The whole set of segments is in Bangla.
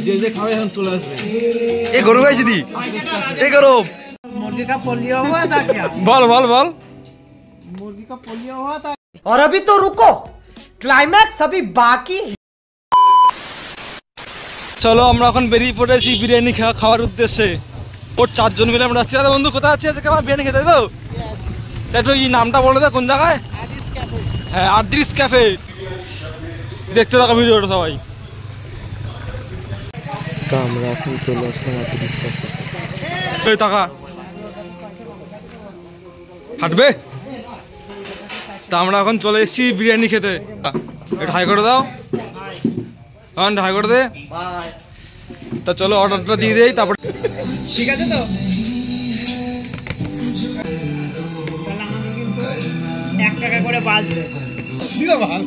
যে খাবে এখন চলে আসবে। এ গরু গাইছি দি এ গরু मुर्गी का पोलियो हुआ था क्या? বল বল বল। मुर्गी का पोलियो हुआ था। और अभी तो रुको, क्लाइमैक्स अभी बाकी। চলো আমরা এখন বেরিয়ে পড়েছি বিরিয়ানি খাওয়ার উদ্দেশ্যে। ওর 4 জন মিলে আমরা যাচ্ছি। বন্ধু কোথায় আছে আজকে আমার বিরিয়ানি খেতে? তো একটু এই নামটা বলে দে কোন জায়গায়? হ্যাঁ আদ্রিস ক্যাফে। দেখতে থাকো ভিডিওটা সবাই। তো আমরা এখন চলে আসলাম আদ্রিস ক্যাফে। এই টাকা হাঁটবে। তা আমরা এখন চলে এসেছি বিরিয়ানি খেতে। একটু হাই করে দাও। হ্যাঁ হাই করে দে। তা চলো অর্ডারটা দিয়ে দেই তারপর। ঠিক আছে তো? 1 টাকা করে বাজবে। দি দাও বাল।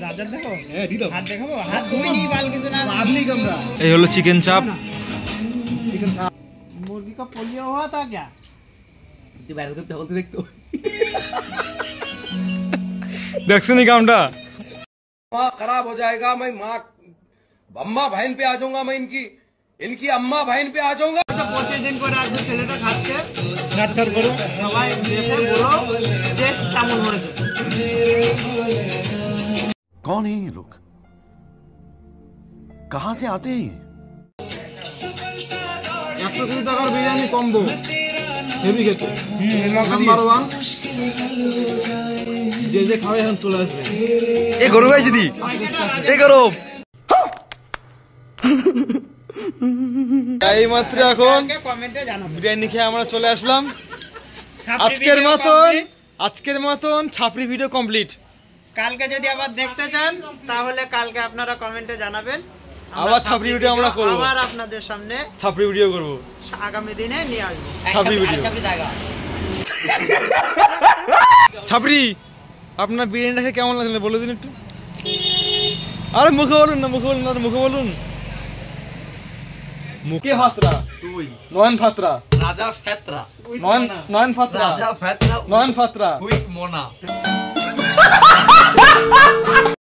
রাজার দেখো? হ্যাঁ দি দাও। হাত দেখাবো? হাত ধুই নি বাল কিন্তু না। আপনি কমরা। এই হলো চিকেন চাপ। चिकन मुर्गी का पोलियो हुआ था क्या? দেখছনি কামটা? माँ खराब हो जाएगा। मैं माँ अम्मा बहन पे आ जाऊंगा। मैं इनकी अम्मा बहन पे आ जाऊंगा। প্রতিদিন করে আজকে ছেলেটা খাচ্ছে। নাটক করো সবাই দেখে বলো যে কেমন হয়েছে। कौन है ये लोग? कहां से आते हैं? 120 টাকার বিরিয়ানি কম্বো হেভি খেতে। নাম্বার 1 যে খাবে এখন চলে আসবে। এ গরু গাইছি দি এ গরু। এই মাত্র এখন কমেন্টে জানাবেন। বিরিয়ানি খেয়ে আমরা চলে আসলাম। আজকের মতন ছাপড়ি ভিডিও কমপ্লিট। কালকে যদি আবার দেখতে চান তাহলে কালকে আপনারা কমেন্টে জানাবেন। আবার ছাপড়ি ভিডিও আমরা করব। আবার আপনাদের সামনে ছাপড়ি ভিডিও করব। আগামী দিনে নিয়ে আসবো ছাপড়ি ভিডিও। ছাপড়ি আপনার বিরিয়ানিটা খেয়ে কেমন লাগলো বলে দিন একটু। আরে মুখে বলুন না, মুখে বলুন না, মুখে বলুন। মুখে ফাতরা তুই নয়ন ফাতরা রাজা ফেতরা নয়ন ফাতরা রাজা ফেতরা নয়ন ফাতরা কুইক মোনা